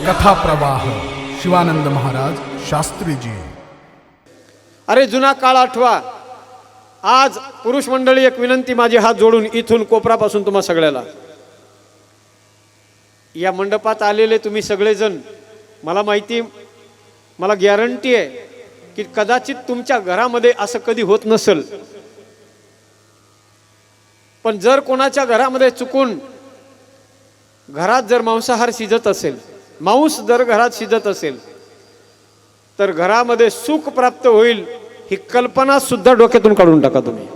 कथा प्रवाह शिवानंद महाराज शास्त्रीजी। अरे जुना काळ आठवा। आज पुरुष मंडळी एक विनंती माझी हात जोडून इथून कोपरापासून तुम्हा सगळ्याला, या मंडपात आलेले तुम्ही सगळेजण, मला माहिती, मला गॅरंटी आहे की कदाचित तुमच्या घरामध्ये असं कधी होत नसेल, पण जर कोणाच्या घरामध्ये चुकून घरात जर मांसाहार शिजत असेल, मांस जर घरात शिजत असेल, तर घरामध्ये सुख प्राप्त होईल ही कल्पना सुद्धा डोक्यातून काढून टाका तुम्ही।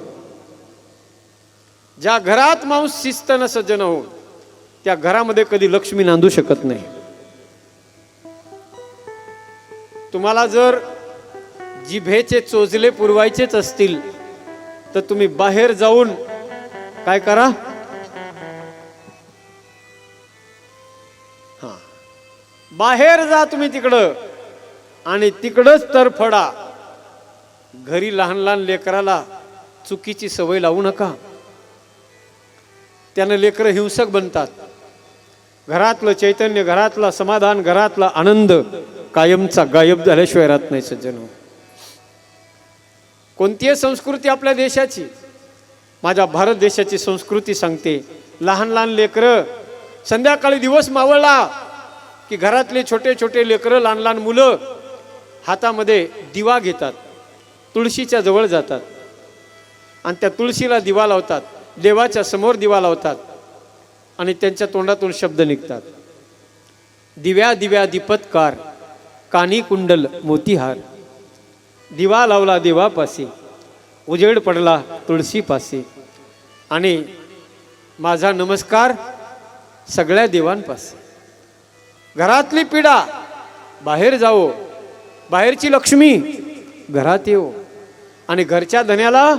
ज्या घरात मांस शिजत न सज्जन हो, त्या घरामध्ये कधी लक्ष्मी नांदू शकत नाही। तुम्हाला जर जिभेचे चोचले पुरवायचेच असतील तर तुम्ही बाहेर जाऊन काय करा, बाहेर जा तुम्ही तिकडं आणि तिकडच तरफडा। घरी लहान लहान लेकराला चुकीची सवय लावू नका, त्यानं लेकरं हिंसक बनतात। घरातलं चैतन्य, घरातला समाधान, घरातला आनंद कायमचा गायब झाल्याशिवाय राहत नाही सज्जनो। कोणतीही संस्कृती आपल्या देशाची, माझ्या भारत देशाची संस्कृती सांगते, लहान लहान लेकरं संध्याकाळी दिवस मावळला की घरातले छोटे छोटे लेकरं, लहान लहान मुलं हातामध्ये दिवा घेतात, तुळशीच्या जवळ जातात आणि त्या तुळशीला दिवा लावतात, देवाच्या समोर दिवा लावतात आणि त्यांच्या तोंडातून शब्द निघतात, दिव्या दिव्या दीपत्कार, कानी कुंडल मोतीहार। दिवा लावला देवापाशी, उजेड पडला तुळशीपाशी, आणि माझा नमस्कार सगळ्या देवांपाशी। घरातली पीडा बाहेर जाओ, बाहेरची लक्ष्मी घरात येऊ, आणि घरच्या धन्याला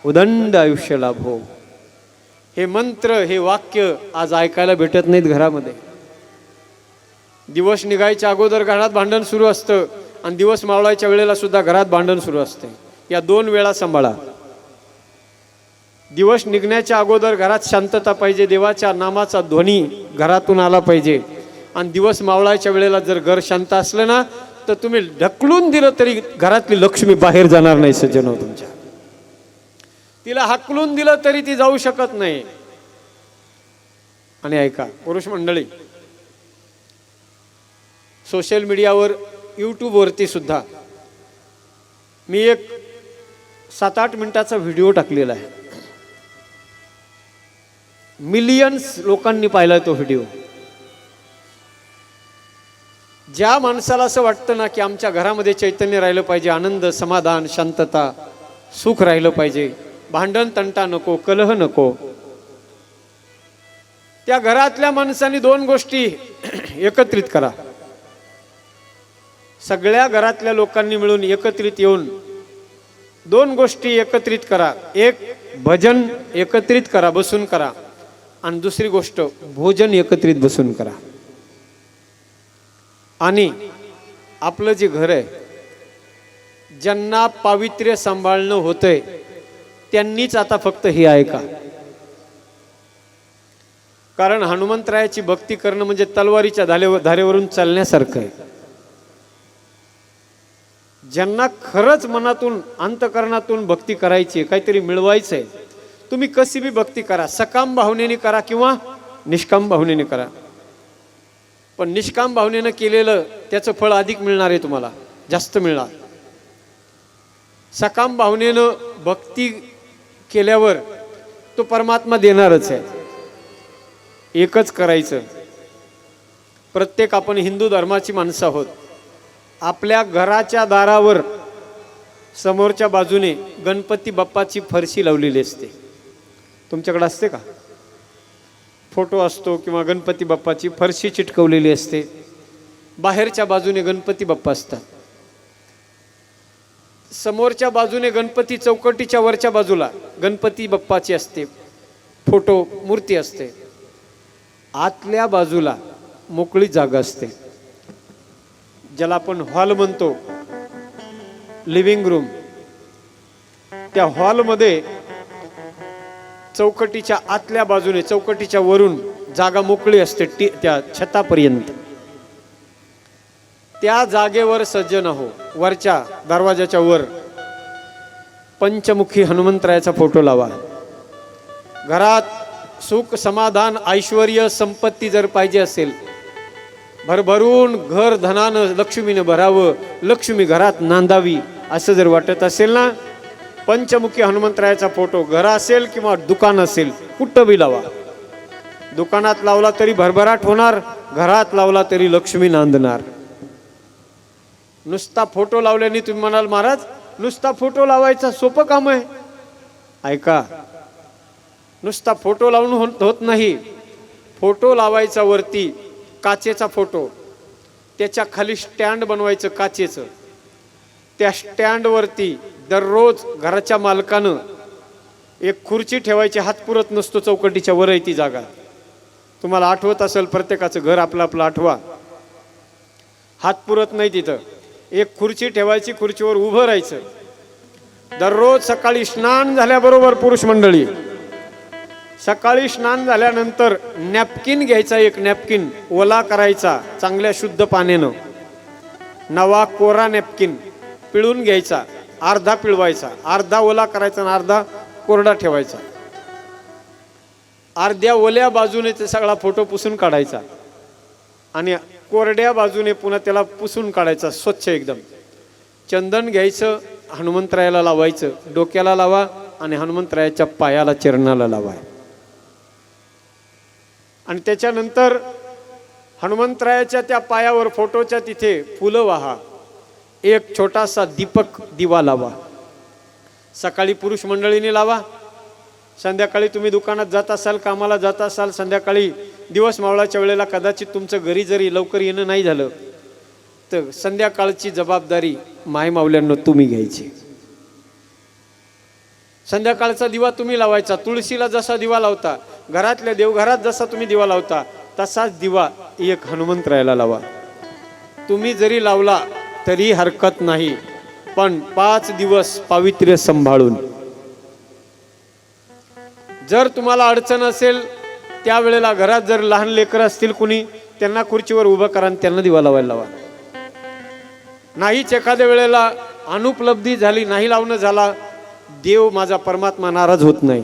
उदंड आयुष्य लाभो। हे मंत्र, हे वाक्य आज ऐकायला भेटत नाहीत घरामध्ये। दिवस निघायच्या अगोदर घरात भांडण सुरू असतं आणि दिवस मावळायच्या वेळेला सुद्धा घरात भांडण सुरू असते। या दोन वेळा सांभाळा। दिवस निघण्याच्या अगोदर घरात शांतता पाहिजे, देवाच्या नामाचा ध्वनी घरातून आला पाहिजे, आणि दिवस मावळायच्या वेळेला जर घर शांत असलं ना, तर तुम्ही ढकलून दिलं तरी घरातली लक्ष्मी बाहेर जाणार नाही सज्जनो तुमच्या। तिला हाकलून दिलं तरी ती जाऊ शकत नाही। आणि ऐका पुरुष मंडळी, सोशल मीडियावर, यूट्यूब वरती सुद्धा मी एक 7-8 मिनिटाचा व्हिडिओ टाकलेला आहे। मिलियन्स लोकांनी पाहिला तो व्हिडिओ। ज्या माणसाला असं वाटतं ना की आमच्या घरामध्ये चैतन्य राहिलं पाहिजे, आनंद, समाधान, शांतता, सुख राहिलं पाहिजे, भांडण तंटा नको, कलह नको, त्या घरातल्या माणसांनी दोन गोष्टी एकत्रित करा। सगळ्या घरातल्या लोकांनी मिळून एकत्रित येऊन दोन गोष्टी एकत्रित करा। एक भजन एकत्रित करा, बसून करा, आणि दुसरी गोष्ट भोजन एकत्रित बसून करा। आणि आपलं जे घर आहे, ज्यांना पावित्र्य सांभाळणं होतंय त्यांनीच आता फक्त हे ऐका, कारण हनुमंतरायाची भक्ती करणं म्हणजे तलवारीच्या धारेवरून चालण्यासारखं आहे। ज्यांना खरंच मनातून, अंतकरणातून भक्ती करायची, काहीतरी मिळवायचंय, तुम्ही कशी बी भक्ती करा, सकाम भावनेने करा किंवा निष्काम भावनेने करा, पण निष्काम भावनेनं केलेलं त्याचं फळ अधिक मिळणार आहे, तुम्हाला जास्त मिळणार। सकाम भावनेनं भक्ती केल्यावर तो परमात्मा देणारच आहे। एकच करायचं, प्रत्येक आपण हिंदू धर्माची माणसं आहोत, आपल्या घराच्या दारावर समोरच्या बाजूने गणपती बाप्पाची फरशी लावलेली असते। तुमच्याकडे असते का? फोटो असतो किंवा गणपती बाप्पाची फरशी चिटकवलेली असते, बाहेरच्या बाजूने गणपती बाप्पा असतात, समोरच्या बाजूने गणपती चौकटीच्या वरच्या बाजूला गणपती बाप्पाची असते, फोटो मूर्ती असते, आतल्या बाजूला मोकळी जागा असते, ज्याला आपण हॉल म्हणतो, लिव्हिंग रूम। त्या हॉलमध्ये चौकटीच्या आतल्या बाजूने, चौकटीच्या वरून जागा मोकळी असते त्या छतापर्यंत, त्या जागेवर सज्जन हो, वरच्या दरवाजाच्या वर पंचमुखी हनुमंतरायाचा फोटो लावा. घरात सुख समाधान ऐश्वर्य संपत्ती जर पाहिजे असेल, भरभरून घर धनानं लक्ष्मीनं भरावं, लक्ष्मी घरात नांदावी असं जर वाटत असेल ना, पंचमुखी हनुमंतरायाचा फोटो घर असेल किंवा दुकान असेल कुठं बी लावा. दुकानात लावला तरी भरभराट होणार, घरात लावला तरी लक्ष्मी नांदणार. नुसता फोटो लावल्याने तुम्ही म्हणाल महाराज नुसता फोटो लावायचा सोपं काम आहे. ऐका, नुसता फोटो लावून होत नाही. फोटो लावायचा वरती काचेचा फोटो, त्याच्या खाली स्टँड बनवायचं काचेचं. त्या स्टँडवरती दररोज घराच्या मालकानं एक खुर्ची ठेवायची, हात पुरत नसतो, चौकटीच्या वर आहे ती जागा. तुम्हाला आठवत असेल, प्रत्येकाचं घर आपलं आपलं आठवा, हात पुरत नाही तिथं. एक खुर्ची ठेवायची, खुर्चीवर उभं राहायचं. दररोज सकाळी स्नान झाल्याबरोबर पुरुष मंडळी सकाळी स्नान झाल्यानंतर नॅपकिन घ्यायचा, एक नॅपकिन ओला करायचा चांगल्या शुद्ध पाण्यानं, नवा कोरा नॅपकिन पिळून घ्यायचा, अर्धा पिळवायचा, अर्धा ओला करायचा आणि अर्धा कोरडा ठेवायचा. अर्ध्या ओल्या बाजूने ते सगळा फोटो पुसून काढायचा आणि कोरड्या बाजूने पुन्हा त्याला पुसून काढायचा स्वच्छ एकदम. चंदन घ्यायचं, हनुमंतरायाला लावायचं, डोक्याला लावा आणि हनुमंतरायाच्या पायाला चरणाला लावा. आणि त्याच्यानंतर हनुमंतरायाच्या त्या पायावर फोटोच्या तिथे फुलं वाहा, एक छोटासा दीपक दिवा लावा. सकाळी पुरुष मंडळीने लावा, संध्याकाळी तुम्ही दुकानात जात असाल, कामाला जात असाल, संध्याकाळी दिवस मावळाच्या वेळेला कदाचित तुमचं घरी जरी लवकर येणं नाही झालं तर संध्याकाळची जबाबदारी माय मावल्यांना तुम्ही घ्यायची. संध्याकाळचा दिवा तुम्ही लावायचा. तुळशीला जसा दिवा लावता, घरातल्या देवघरात जसा तुम्ही दिवा लावता, तसाच दिवा एक हनुमंतरायाला लावा. तुम्ही जरी लावला तरी हरकत नाही, पण 5 दिवस पावित्र्य सांभाळून. जर तुम्हाला अडचण असेल त्यावेळेला घरात जर लहान लेकरं असतील कुणी, त्यांना खुर्चीवर उभं करा आणि त्यांना दिवा लावायला लावा. नाहीच एखाद्या वेळेला अनुपलब्धी झाली, नाही लावणं झाला, देव माझा परमात्मा नाराज होत नाही.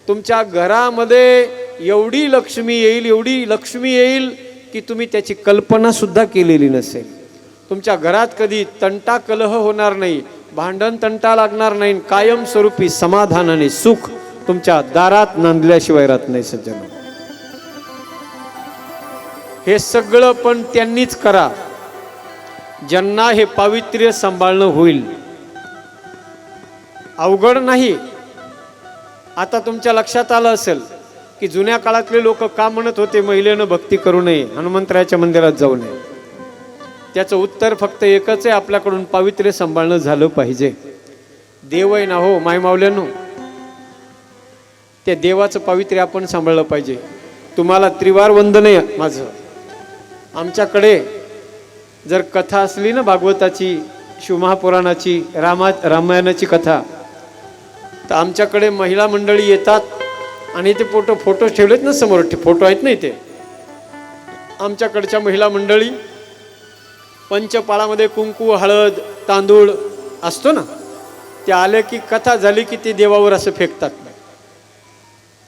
तुमच्या घरामध्ये एवढी लक्ष्मी येईल, एवढी लक्ष्मी येईल की तुम्ही त्याची कल्पना सुद्धा केलेली नसेल. तुमच्या घरात कधी तंटा कलह होणार नाही, भांडण तंटा लागणार नाही, कायमस्वरूपी समाधानाने सुख तुमच्या दारात नांदल्याशिवाय राहत नाही. सज्जन, हे सगळं पण त्यांनीच करा ज्यांना हे पावित्र्य सांभाळणं होईल. अवघड नाही. आता तुमच्या लक्षात आलं असेल की जुन्या काळातले लोक का म्हणत होते महिलेनं भक्ती करू नये, हनुमंतरायाच्या मंदिरात जाऊ नये. त्याचं उत्तर फक्त एकच आहे, आपल्याकडून पावित्र्य सांभाळणं झालं पाहिजे. देव आहे ना हो माय मावल्यानो, त्या देवाचं पावित्र्य आपण सांभाळलं पाहिजे. तुम्हाला त्रिवार वंदन आहे माझं. आमच्याकडे जर कथा असली ना भागवताची, शिवमहापुराणाची, रामायणाची कथा, तर आमच्याकडे महिला मंडळी येतात आणि ते फोटो ठेवलेत ना समोर, फोटो आहेत ना इथे. आमच्याकडच्या महिला मंडळी पंचपाळामध्ये कुंकू हळद तांदूळ असतो ना, ते आले की कथा झाली की ते देवावर असं फेकतात.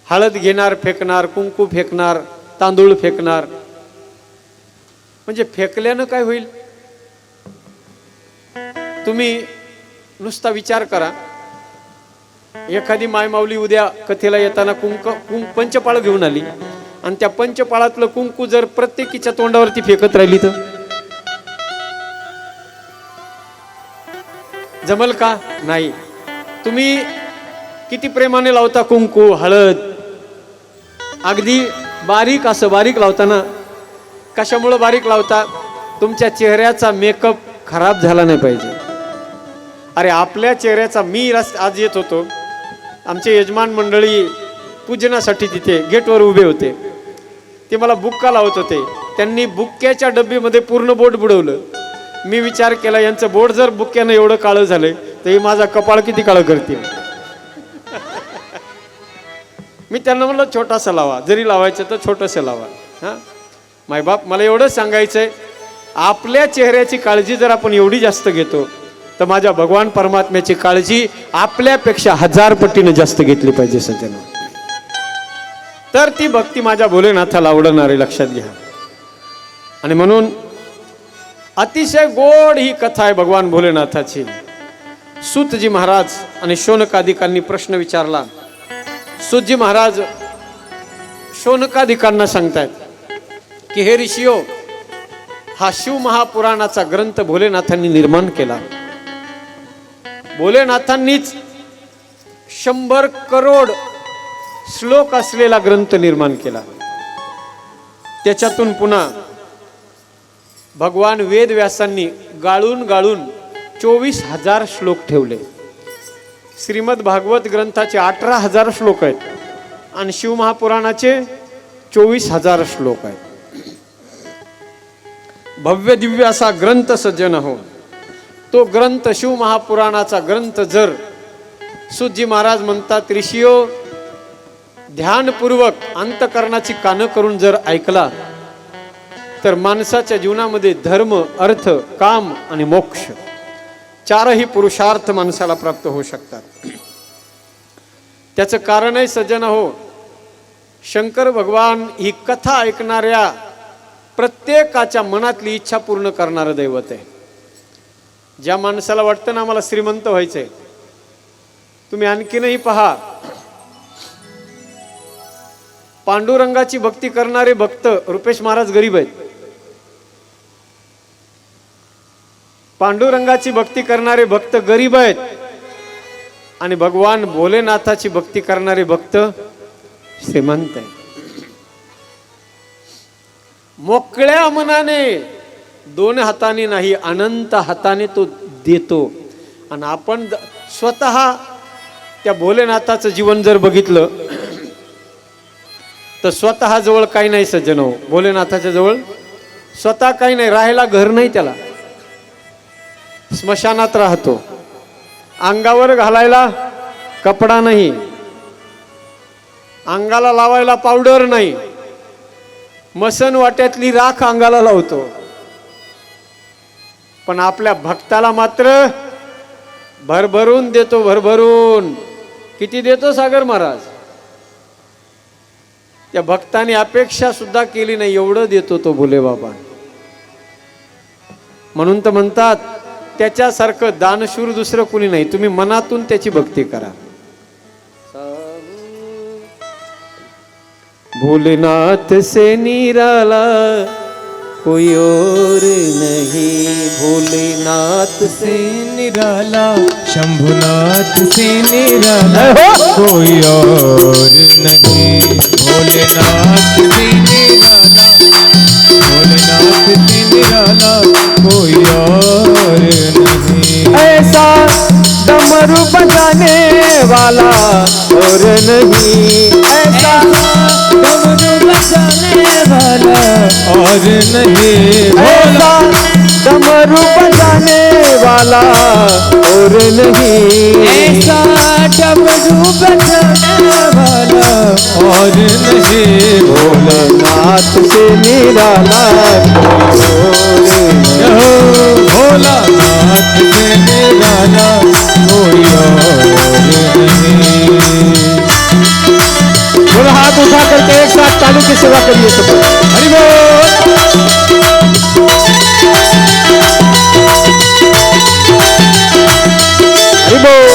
हळद घेणार फेकणार, कुंकू फेकणार, तांदूळ फेकणार. म्हणजे फेकल्यानं काय होईल तुम्ही नुसता विचार करा. एखादी मायमाऊली उद्या कथेला येताना पंचपाळ घेऊन आली आणि त्या पंचपाळातलं कुंकू जर प्रत्येकीच्या तोंडावरती फेकत राहिली तर जमल का? नाही. तुम्ही किती प्रेमाने लावता कुंकू हळद, अगदी बारीक असं बारीक लावताना. कशामुळे बारीक लावता? तुमच्या चेहऱ्याचा मेकअप खराब झाला नाही पाहिजे. अरे आपल्या चेहऱ्याचा, मी आज येत होतो, आमचे यजमान मंडळी पूजनासाठी तिथे गेटवर उभे होते. ते मला बुक्का लावत होते. त्यांनी बुक्क्याच्या डब्बीमध्ये पूर्ण बोट बुडवलं. मी विचार केला, यांचं बोट जर बुक्क्यानं एवढं काळं झालंय तर हे माझा कपाळ किती काळं करतील. मी त्यांना म्हणलं छोटासा लावा, जरी लावायचं तर छोटंसं लावा. हां मायबाप, मला एवढंच सांगायचं आहे, आपल्या चेहऱ्याची काळजी जर आपण एवढी जास्त घेतो तर माझ्या भगवान परमात्म्याची काळजी आपल्यापेक्षा 1000 पटीने जास्त घेतली पाहिजे सज्जन. तर ती भक्ती माझ्या भोलेनाथाला आवडणार आहे, लक्षात घ्या. आणि म्हणून अतिशय गोड ही कथा आहे भगवान भोलेनाथाची. सूतजी महाराज आणि शौनकादिकांनी प्रश्न विचारला. सूतजी महाराज शौनकादिकांना सांगतायत की हे ऋषियो, हा शिव महापुराणाचा ग्रंथ भोलेनाथांनी निर्माण केला. भोलेनाथांनीच 100 करोड श्लोक असलेला ग्रंथ निर्माण केला. त्याच्यातून पुन्हा भगवान वेदव्यासांनी गाळून गाळून 24,000 श्लोक ठेवले. श्रीमद भागवत ग्रंथाचे 18,000 श्लोक आहेत आणि शिव महापुराणाचे 24,000 श्लोक आहेत. भव्य दिव्य असा ग्रंथ सज्जन हो. तो ग्रंथ शिव महापुराणाचा ग्रंथ जर सूतजी महाराज म्हणतात ऋषियो, ध्यानपूर्वक अंतकरणाची कानं करून जर ऐकला तर माणसाच्या जीवनामध्ये धर्म, अर्थ, काम आणि मोक्ष 4ही पुरुषार्थ माणसाला प्राप्त होऊ शकतात. त्याचं कारण आहे सज्जन हो, शंकर भगवान ही कथा ऐकणाऱ्या प्रत्येकाच्या मनातली इच्छा पूर्ण करणारं दैवत आहे. ज्या माणसाला वाटतं ना मला श्रीमंत व्हायचंय, तुम्ही आणखीनही पहा, पांडुरंगाची भक्ती करणारे भक्त रुपेश महाराज गरीब आहेत. पांडुरंगाची भक्ती करणारे भक्त गरीब आहेत आणि भगवान भोलेनाथाची भक्ती करणारे भक्त श्रीमंत आहेत. मोकळ्या मनाने, 2 हाताने नाही, अनंत हाताने तो देतो. आणि आपण स्वतः त्या भोलेनाथाचं जीवन जर बघितलं तर स्वतः जवळ काही नाही सज्जन हो. भोलेनाथाच्या जवळ स्वतः काही नाही, राहायला घर नाही त्याला, स्मशानात राहतो. अंगावर घालायला कपडा नाही, अंगाला लावायला पावडर नाही, मसन वाट्यातली राख अंगाला लावतो. पण आपल्या भक्ताला मात्र भरभरून देतो, भरभरून. किती देतो सागर महाराज? त्या भक्ताने अपेक्षा सुद्धा केली नाही एवढं देतो तो भोले बाबा. म्हणून तर म्हणतात त्याच्यासारखं दानशूर दुसरं कुणी नाही. तुम्ही मनातून त्याची भक्ती करा. भोलेनाथ से निराला कोई और नहीं, भोलेनाथ से निराला, शंभुनाथ से निराला कोई और नहीं, भोलेनाथ से निराला, भोलेनाथ से निराला कोई और नहीं. ऐसा डमरू बजाने वाला और नहीं, ऐसा डमरू बजाने वाला और नहीं, ऐसा डमरू बजाने वाला और नहीं, ऐसा डमरू बजाने वाला और नहीं, भोलेनाथ से निराला भोलानाथ से निराला कोई और नहीं. बोलो हाथ उठा करके एक साथ ताली की सेवा करिए सब. हरि बोल. हरि बोल.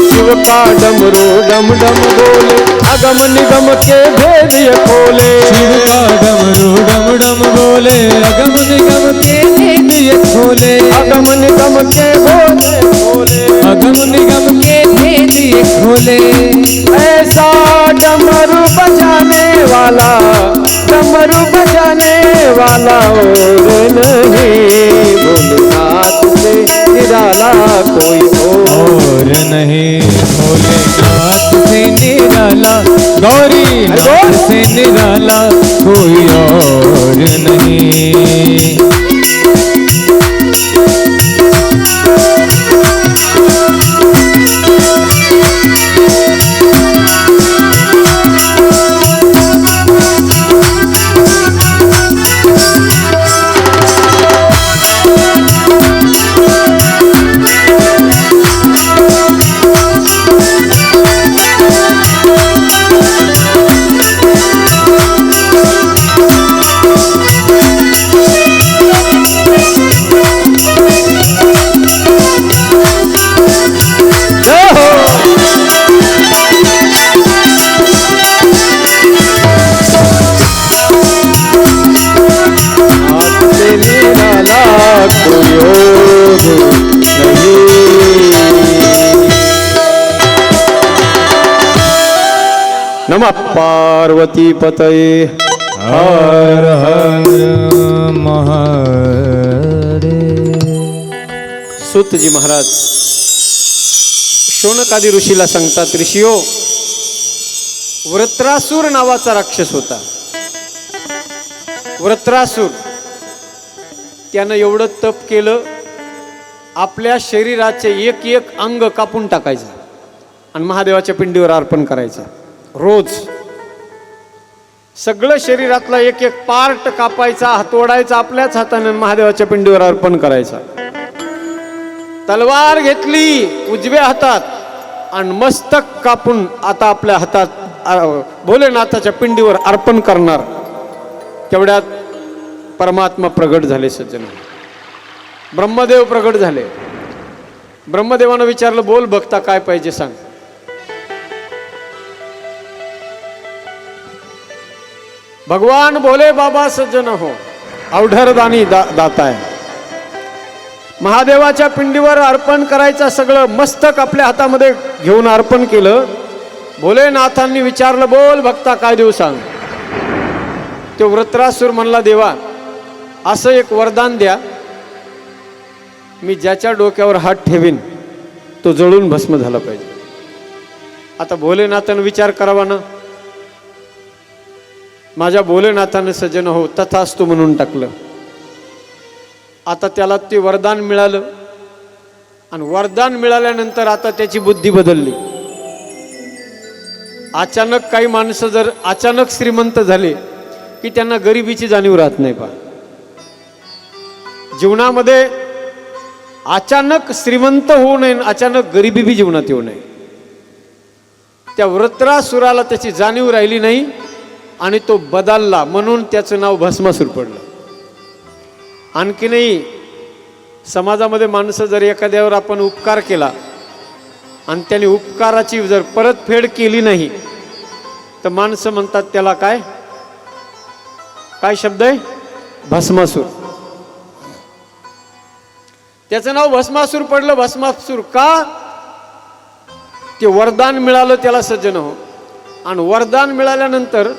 शिव का डमरू डम डम बोले, अगम निगम के भेद ये खोले. शिव का डमरू डम डम बोले, अगम निगम के भेद ये खोले, अगम निगम के बोले खोले, अगम निगम के भेद ये खोले. ऐसा डमरू बजाने वाला, डमरू बजाने वाला और नहीं, भोलेनाथ से निराला कोई और नहीं, भोलेनाथ से निराला गौरी नाथ से निराला कोई और नहीं। नमः पार्वती पतये हर हर महादेव। सूतजी महाराज शौनकादी ऋषीला सांगतात, ऋषियो, वृत्रासूर नावाचा राक्षस होता. वृत्रासूर त्यानं एवढं तप केलं, आपल्या शरीराचे एक एक अंग कापून टाकायचं आणि महादेवाच्या पिंडीवर अर्पण करायचं. रोज सगळं शरीरातला एक एक पार्ट कापायचा, तोडायचा आपल्याच हाताने, महादेवाच्या पिंडीवर अर्पण करायचा. तलवार घेतली उजव्या हातात आणि मस्तक कापून आता आपल्या हातात भोलेनाथाच्या पिंडीवर अर्पण करणार. तेवढ्यात परमात्मा प्रगट झाले. सज्जन, ब्रह्मदेव प्रगट झाले. ब्रह्मदेवानं विचारलं, बोल भक्ता, काय पाहिजे सांग. भगवान भोले बाबा सज्जन हो, अवढरदानी दाता आहे. महादेवाच्या पिंडीवर अर्पण करायचं सगळं मस्तक आपल्या हातामध्ये घेऊन अर्पण केलं. भोलेनाथांनी विचारलं, बोल भक्ता, काय देऊ सांग. तो वृत्रासूर म्हणला, देवा, असं एक वरदान द्या, मी ज्याच्या डोक्यावर हात ठेवीन तो जळून भस्म झाला पाहिजे. आता भोलेनाथानं विचार करावा ना. माझ्या भोलेनाथानं सज्जन हो तथास्तु म्हणून टाकलं. आता त्याला ते वरदान मिळालं आणि वरदान मिळाल्यानंतर आता त्याची बुद्धी बदलली. अचानक काही माणसं जर अचानक श्रीमंत झाले की त्यांना गरिबीची जाणीव राहत नाही. पा जीवनामध्ये अचानक श्रीमंत होऊ नये, अचानक गरिबी बी जीवनात येऊ नये. त्या वृत्रासुराला त्याची जाणीव राहिली नाही आणि तो बदलला, म्हणून त्याचं नाव भस्मासूर पडलं. आणखीनही समाजामध्ये माणसं जर एखाद्यावर आपण उपकार केला आणि त्याने उपकाराची जर परतफेड केली नाही तर माणसं म्हणतात त्याला काय काय शब्द आहे, भस्मासूर. त्याचं नाव भस्मासूर पडलं. भस्मासूर का? ते वरदान मिळालं त्याला सज्जन हो. आणि वरदान मिळाल्यानंतर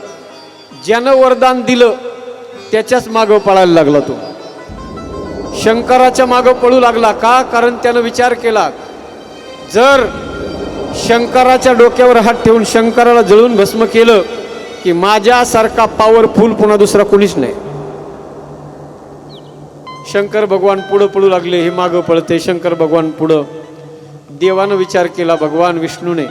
ज्यानं वरदान दिलं त्याच्याच मागं पळायला लागला. तो शंकराच्या मागं पळू लागला. का? कारण त्यानं विचार केला, जर शंकराच्या डोक्यावर हात ठेवून शंकराला जळून भस्म केलं की माझ्यासारखा पॉवरफुल पुन्हा दुसरा कोणीच नाही. शंकर भगवान पुढं पळू लागले, हे मागं पळते. शंकर भगवान पुढं. देवानं विचार केला, भगवान विष्णूने,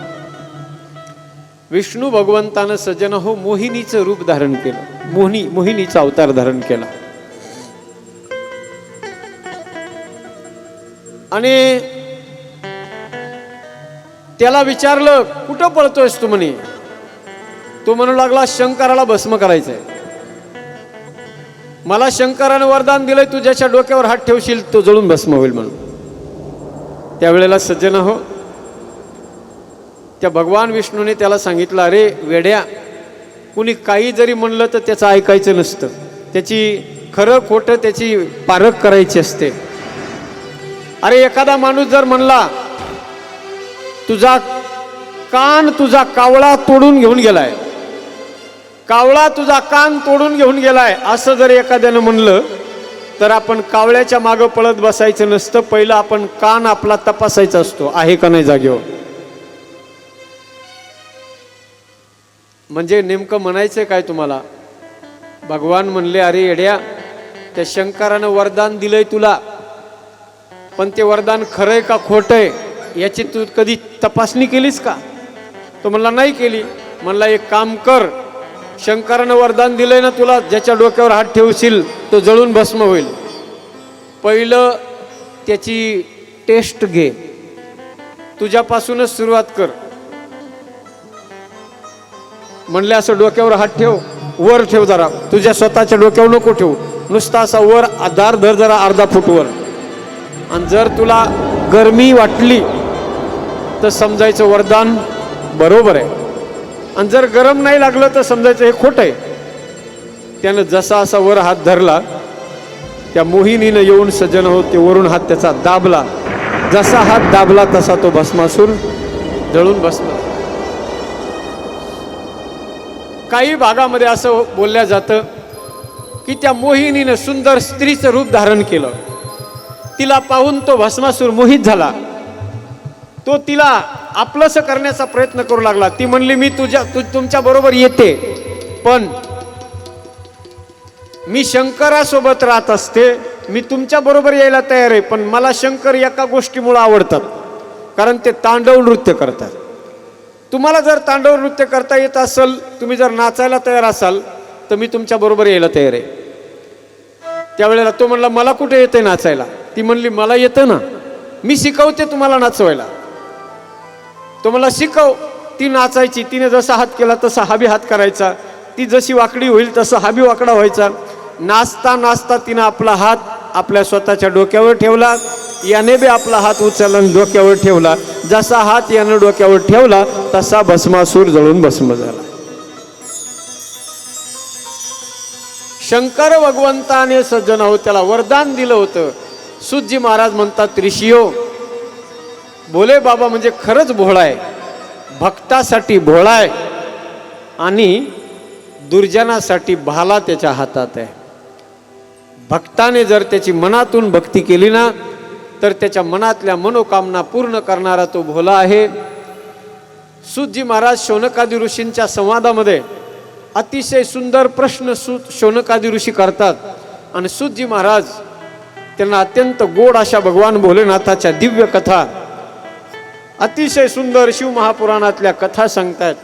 विष्णू भगवंतानं सज्जन हो मोहिनीचं रूप धारण केलं. मोहिनीचा अवतार धारण केला आणि त्याला विचारलं, कुठं पळतोयस तू म्हणे. तो म्हणू लागला, शंकराला भस्म करायचंय. मला शंकराने वरदान दिलंय, तू ज्याच्या डोक्यावर हात ठेवशील तो जळून भस्म होईल म्हणून. त्यावेळेला सज्जन हो त्या भगवान विष्णूने त्याला सांगितलं, अरे वेड्या, कुणी काही जरी म्हणलं तर त्याचं ऐकायचं नसतं. त्याची खरं खोटं त्याची पारख करायची असते. अरे एखादा माणूस जर म्हणला, तुझा कान तुझा कावळा तोडून घेऊन गेलाय, कावळा तुझा कान तोडून घेऊन गेलाय, असं जर एखाद्यानं म्हणलं तर आपण कावळ्याच्या मागं पळत बसायचं नसतं. पहिलं आपण कान आपला तपासायचा असतो, आहे का नाही जागेवर. म्हणजे नेमकं म्हणायचं काय तुम्हाला? भगवान म्हणले, अरे येड्या, त्या शंकरानं वरदान दिलंय तुला, पण ते वरदान खरंय का खोटंय याची तू कधी तपासणी केलीस का? तो म्हणला नाही केली. म्हणला एक काम कर, शंकरानं वरदान दिलंय ना तुला, ज्याच्या डोक्यावर हात ठेवशील तो जळून भस्म होईल. पहिलं त्याची टेस्ट घे, तुझ्यापासूनच सुरुवात कर. म्हणले असं डोक्यावर हात ठेव, वर ठेव जरा, तुझ्या स्वतःच्या डोक्यावर नको ठेवू, नुसता असा वर आधार धर जरा अर्धा फूट वर. आणि जर तुला गरमी वाटली तर समजायचं वरदान बरोबर आहे, आणि जर गरम नाही लागलं तर समजायचं हे खोटं आहे. त्यानं जसा असा वर हात धरला, त्या मोहिनीनं येऊन सज्जन होत ते वरून हात त्याचा दाबला. जसा हात दाबला तसा तो भस्मासूर जळून भस्म. काही भागामध्ये असं बोलल्या जातं की त्या मोहिनीनं सुंदर स्त्रीचं रूप धारण केलं. तिला पाहून तो भस्मासूर मोहित झाला. तो तिला आपलंसं करण्याचा प्रयत्न करू लागला. ती म्हणली, मी तुमच्या बरोबर येते, पण मी शंकरासोबत राहत असते, मी तुमच्या बरोबर यायला तयार आहे, पण मला शंकर एका गोष्टीमुळे आवडतात, कारण ते तांडव नृत्य करतात. तुम्हाला जर तांडव नृत्य करता येत असेल, तुम्ही जर नाचायला तयार असाल, तर मी तुमच्या बरोबर यायला तयार आहे. त्यावेळेला तो म्हणला, मला कुठे येते नाचायला? ती म्हणली, मला येतं ना, मी शिकवते तुम्हाला नाचवायला. तो मला शिकव. ती नाचायची, तिने जसा हात केला तसा हा बी हात करायचा, ती जशी वाकडी होईल तसा हा बी वाकडा व्हायचा. नाचता नाचता तिनं आपला हात आपल्या स्वतःच्या डोक्यावर ठेवला, याने बी आपला हात उचलला आणि डोक्यावर ठेवला. जसा हात यानं डोक्यावर ठेवला तसा भस्मासूर जळून भस्म झाला. शंकर भगवंताने सज्जन हो त्याला वरदान दिलं होतं. सूतजी महाराज म्हणतात, ऋषियो, भोले बाबा म्हणजे खरंच भोळा आहे, भक्तासाठी भोळा आहे, आणि दुर्जनासाठी भाला त्याच्या हातात आहे. भक्ताने जर त्याची मनातून भक्ती केली ना, तर त्याच्या मनातल्या मनोकामना पूर्ण करणारा तो भोला आहे. सूतजी महाराज शौनकादी ऋषींच्या संवादामध्ये अतिशय सुंदर प्रश्न शौनकादी ऋषी करतात, आणि सूतजी महाराज त्यांना अत्यंत गोड अशा भगवान भोलेनाथाच्या दिव्य कथा, अतिशय सुंदर शिवमहापुराणातल्या कथा सांगतात.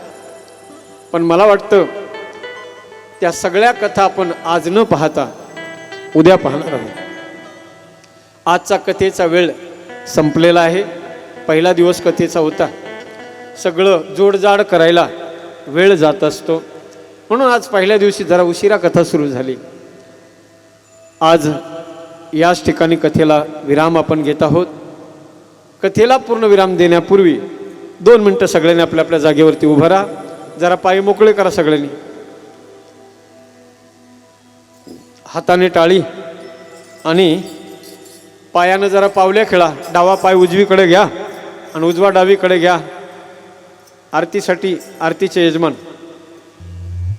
पण मला वाटतं त्या सगळ्या कथा आपण आज न पाहता उद्या पाहणार आहोत. आजचा कथेचा वेळ संपलेला आहे. पहिला दिवस कथेचा होता. सगळं जोडजाड करायला वेळ जात असतो, म्हणून आज पहिल्या दिवशी जरा उशिरा कथा सुरू झाली. आज याच ठिकाणी कथेला विराम आपण घेत आहोत. कथेला पूर्ण विराम देण्यापूर्वी 2 मिनटं सगळ्यांनी आपल्या आपल्या जागेवरती उभं राहा. जरा पाय मोकळे करा सगळ्यांनी. हाताने टाळी आणि पायानं जरा पावल्या खेळा. डावा पाय उजवीकडे घ्या आणि उजवा डावीकडे घ्या. आरतीसाठी आरतीचे यजमान